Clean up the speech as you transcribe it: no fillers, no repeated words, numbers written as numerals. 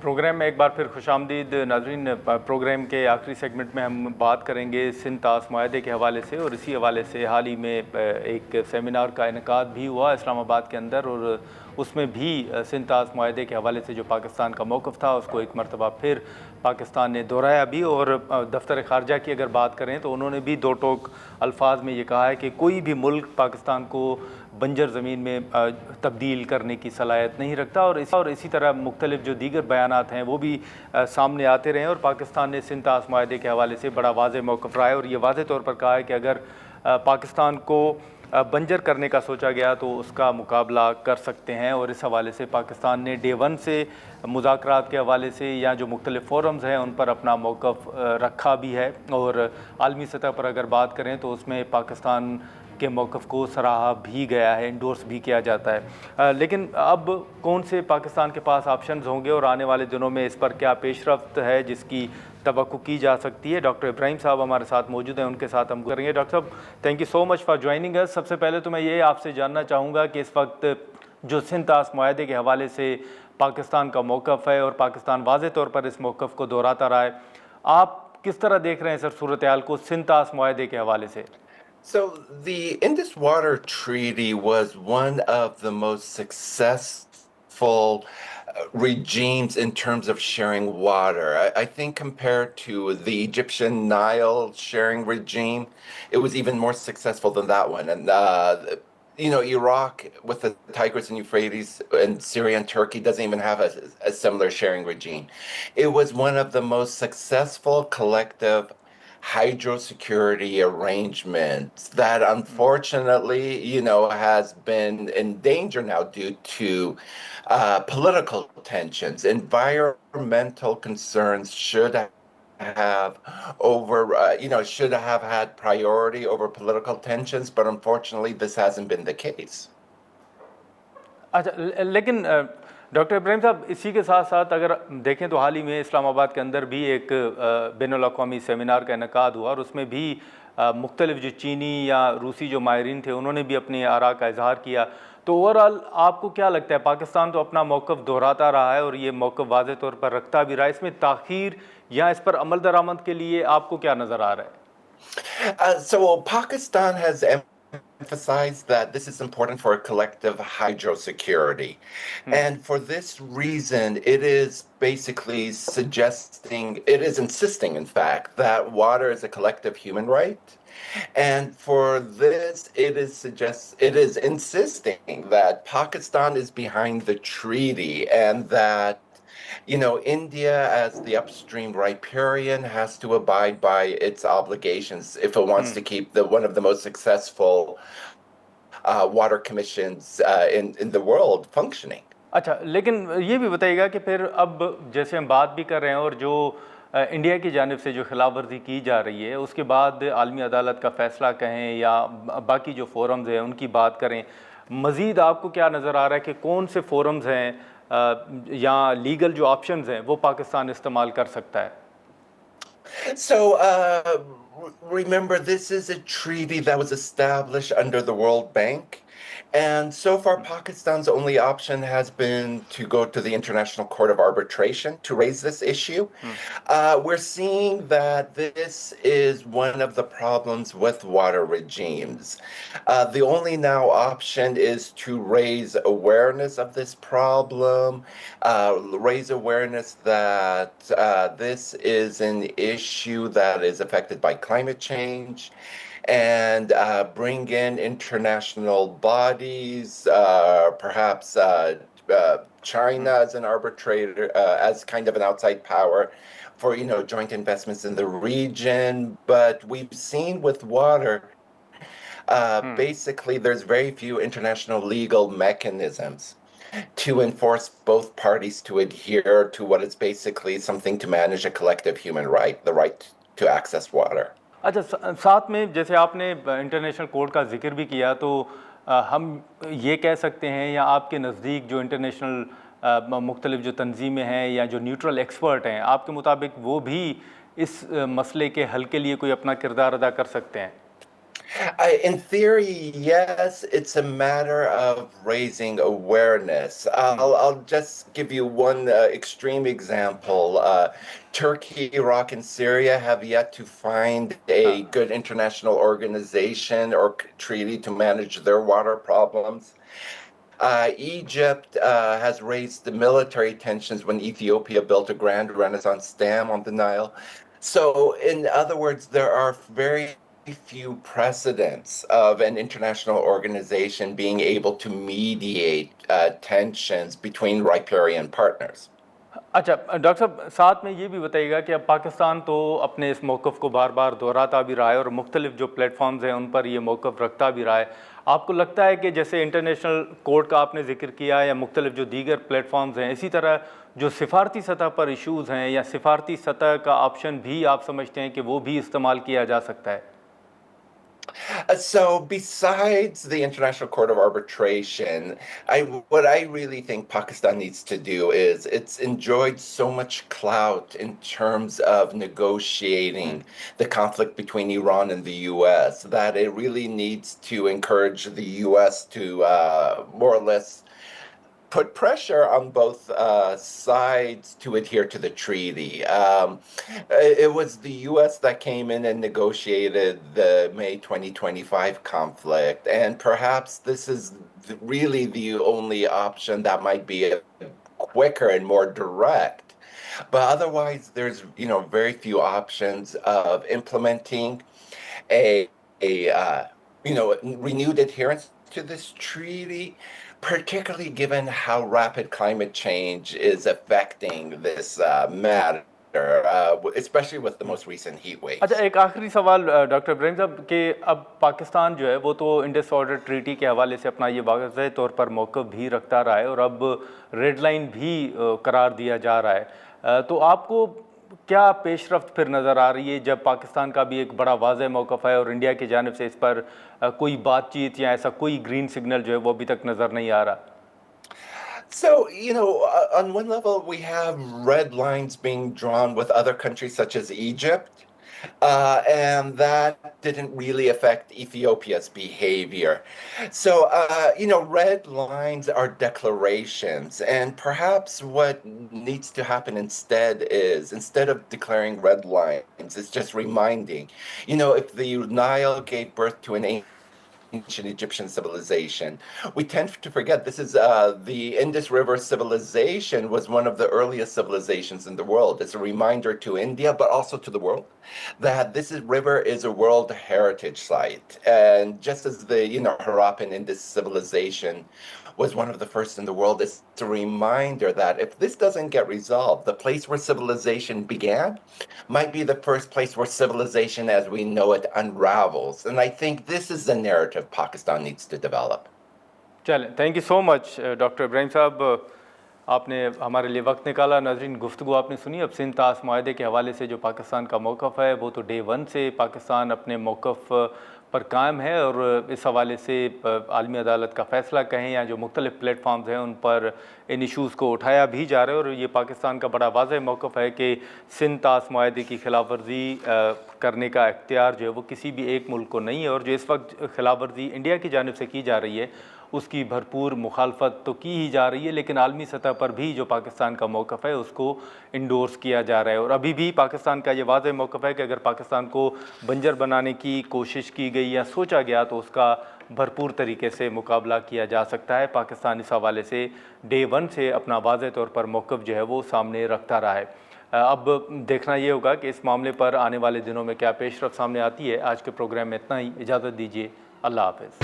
Programme में एक बार फिर खुशामदीद नाज़रीन। प्रोग्राम के आखिरी सेगमेंट में हम बात करेंगे सिंध ताश मुआहदे के हवाले से, और इसी हवाले से हाल ही में एक सेमिनार का इनेकाद भी हुआ इस्लामाबाद के अंदर, और उसमें भी सिंध ताश मुआहदे के हवाले से जो पाकिस्तान का मौक़िफ़ था उसको एक मरतबा फिर पाकिस्तान ने दोहराया भी। और दफ्तर ख़ारजा की अगर बात करें तो उन्होंने भी दो टोक अल्फाज में ये कहा है कि कोई भी मुल्क पाकिस्तान को बंजर ज़मीन में तब्दील करने की सलाहियत नहीं रखता, और इसी तरह मुख्तलिफ जो दीगर बयानात हैं वो भी सामने आते रहे। और पाकिस्तान ने सिंध ताश मुआहदे के हवाले से बड़ा वाज़ेह मौक़िफ़ रहा है, और ये वाज़ेह तौर पर कहा है कि अगर पाकिस्तान को बंजर करने का सोचा गया तो उसका मुकाबला कर सकते हैं। और इस हवाले से पाकिस्तान ने डे वन से मुज़ाकरात के हवाले से या जो मुख्तलिफ फोरम्स हैं उन पर अपना मौक़िफ़ रखा भी है। और आलमी सतह पर अगर बात करें तो उसमें पाकिस्तान के मौक़िफ़ को सराहा भी गया है, इंडोर्स भी किया जाता है। लेकिन अब कौन से पाकिस्तान के पास ऑप्शंस होंगे और आने वाले दिनों में इस पर क्या पेशरफ्त है जिसकी तवक्को की जा सकती है। डॉक्टर इब्राहिम साहब हमारे साथ मौजूद हैं, उनके साथ हम करेंगे। डॉक्टर साहब, thank you so much for joining us. सबसे पहले तो मैं ये आपसे जानना चाहूँगा कि इस वक्त जो सिंध ताश मुआहदे के हवाले से पाकिस्तान का मौक़िफ़ है और पाकिस्तान वाज़ेह तौर पर इस मौक़िफ़ को दोहराता रहा है, आप किस तरह देख रहे हैं सर सूरत हाल को सिंध ताश मुआहदे के हवाले से? So the Indus Water Treaty was one of the most successful regimes in terms of sharing water. I think compared to the Egyptian Nile sharing regime, it was even more successful than that one. And Iraq with the Tigris and Euphrates and Syria and Turkey doesn't even have a similar sharing regime. It was one of the most successful collective hydrosecurity arrangements that unfortunately, has been in danger now due to political tensions. Environmental concerns should have should have had priority over political tensions, but unfortunately this hasn't been the case. अच्छा, लेकिन doctor Ibrahim साहब, इसी के साथ साथ अगर देखें तो हाल ही में इस्लामाबाद के अंदर भी एक बैनुल अक़वामी सेमिनार का इनेकाद हुआ, और उसमें भी मुख्तलिफ जो चीनी या रूसी जो माहिरीन थे उन्होंने भी अपनी आरा का इजहार किया। तो ओवरऑल आपको क्या लगता है, पाकिस्तान तो अपना मौक़िफ़ दोहराता रहा है और ये मौक़िफ़ वाज़ेह तौर पर रखता भी रहा है, इसमें ताख़ीर या इस पर अमल दरामद के लिए आपको क्या नज़र आ रहा है? So Pakistan has emphasized that this is important for collective hydrosecurity. And for this reason, it is basically insisting, in fact, that water is a collective human right. And for this, it is insisting that Pakistan is behind the treaty, and that India, as the upstream riparian, has to abide by its obligations if it wants to keep one of the most successful water commissions in the world functioning. अच्छा, लेकिन ये भी बताइएगा कि फिर अब जैसे हम बात भी कर रहे हैं और जो इंडिया की जानिब से जो खिलाफ वर्जी की जा रही है, उसके बाद आलमी अदालत का फ़ैसला कहें या बाकी जो फोरम्स हैं उनकी बात करें, मज़ीद आपको क्या नज़र आ रहा है कि कौन से फोरम्स हैं या लीगल जो ऑप्शंस हैं वो पाकिस्तान इस्तेमाल कर सकता है? So remember, this is a treaty that was established under the World Bank. And so far, Pakistan's only option has been to go to the International Court of Arbitration to raise this issue. We're seeing that this is one of the problems with water regimes. The only now option is to raise awareness of this problem, raise awareness that this is an issue that is affected by climate change, and bring in international bodies, perhaps China as an arbitrator, as kind of an outside power for, joint investments in the region. But we've seen with water, basically there's very few international legal mechanisms to enforce both parties to adhere to what is basically something to manage a collective human right, the right to access water. अच्छा, साथ में जैसे आपने international court का जिक्र भी किया, तो हम ये कह सकते हैं या आपके नज़दीक जो इंटरनेशनल मुख्तलिफ जो तंजीमें हैं या जो न्यूट्रल एक्सपर्ट हैं, आपके मुताबिक वो भी इस मसले के हल के लिए कोई अपना किरदार अदा कर सकते हैं? In theory, yes, it's a matter of raising awareness. I'll just give you one extreme example. Turkey, Iraq, and Syria have yet to find a हाँ good international organization or treaty to manage their water problems. Egypt has raised the military tensions when Ethiopia built a grand Renaissance dam on the Nile. So, in other words, there are very few precedents of an international organization being able to mediate tensions between riparian partners. अच्छा doctor साहब साथ में ये भी बताइएगा कि अब पाकिस्तान तो अपने इस मौक़िफ़ को बार बार दोहराता भी रहा है और मुख्तलिफ जो प्लेटफॉर्म्स हैं उन पर ये मौक़िफ़ रखता भी रहा है। आपको लगता है कि जैसे इंटरनेशनल कोर्ट का आपने ज़िक्र किया या मुख्तलिफ जो दीगर प्लेटफॉर्म्स हैं, इसी तरह जो सिफारती सतह पर इशूज़ हैं या सिफारती सतह का ऑप्शन भी आप समझते हैं कि वो भी इस्तेमाल किया जा सकता है? So, besides the International Court of Arbitration, what I really think Pakistan needs to do is it's enjoyed so much clout in terms of negotiating the conflict between Iran and the U.S. that it really needs to encourage the U.S. to more or less put pressure on both sides to adhere to the treaty. It was the U.S. that came in and negotiated the May 2025 conflict, and perhaps this is really the only option that might be quicker and more direct. But otherwise, there's very few options of implementing a renewed adherence to this treaty, particularly given how rapid climate change is affecting this matter, especially with the most recent heat waves. अच्छा एक आखिरी सवाल doctor Ibrahim साहब कि अब पाकिस्तान जो है वो तो इंडस वाटर ट्रीटी के हवाले से अपना ये वाज़ेह तौर पर मौक़िफ़ भी रखता रहा है और अब रेड लाइन भी करार दिया जा रहा है। तो आपको क्या पेशरफ्त फिर नज़र आ रही है जब पाकिस्तान का भी एक बड़ा वाज़ेह मौक़िफ़ है और इंडिया की जानिब से इस पर कोई बातचीत या ऐसा कोई ग्रीन सिग्नल जो है वो अभी तक नज़र नहीं आ रहा? So, on one level, we have red lines being drawn with other countries such as Egypt, and that didn't really affect Ethiopia's behavior. So, red lines are declarations, and perhaps what needs to happen instead is, instead of declaring red lines, it's just reminding, if the Nile gave birth to an ancient Egyptian civilization. We tend to forget this is the Indus River civilization was one of the earliest civilizations in the world. It's a reminder to India, but also to the world, that river is a World Heritage Site. And just as the Harappan Indus civilization was one of the first in the world, it's a reminder that if this doesn't get resolved, the place where civilization began might be the first place where civilization as we know it unravels. And I think this is the narrative Pakistan needs to develop. चलें, thank you so much doctor Ibrahim साहब, आपने हमारे लिए वक्त निकाला। नाज़रीन, गुफ्तगू आपने सुनी। अब सिंध ताश माहदे के हवाले से जो पाकिस्तान का मौक़िफ़ है वो तो डे वन से पाकिस्तान अपने मौक़िफ़ पर कायम है और इस हवाले से आलमी अदालत का फ़ैसला कहें या जो मुख्तलिफ़ प्लेटफॉर्म्स हैं उन पर इन इशूज़ को उठाया भी जा रहा है और ये पाकिस्तान का बड़ा वाज़ेह मौक़िफ़ है कि सिंध ताश माहदे की खिलाफ वर्जी करने का इख्तियार जो है वो किसी भी एक मुल्क को नहीं है और जो इस वक्त खिलाफ वर्जी इंडिया की जानिब से की जा रही है उसकी भरपूर मुखालफत तो की ही जा रही है, लेकिन आलमी सतह पर भी जो पाकिस्तान का मौक़िफ़ है उसको इंडोर्स किया जा रहा है। और अभी भी पाकिस्तान का ये वाज़ेह मौक़िफ़ है कि अगर पाकिस्तान को बंजर बनाने की कोशिश की गई या सोचा गया तो उसका भरपूर तरीके से मुकाबला किया जा सकता है। पाकिस्तान इस हवाले से डे वन से अपना वाज़ेह तौर पर मौक़िफ़ जो है वो सामने रखता रहा है। अब देखना ये होगा कि इस मामले पर आने वाले दिनों में क्या पेशरफ्त सामने आती है। आज के प्रोग्राम में इतना ही, इजाज़त दीजिए, अल्लाह हाफ़िज़।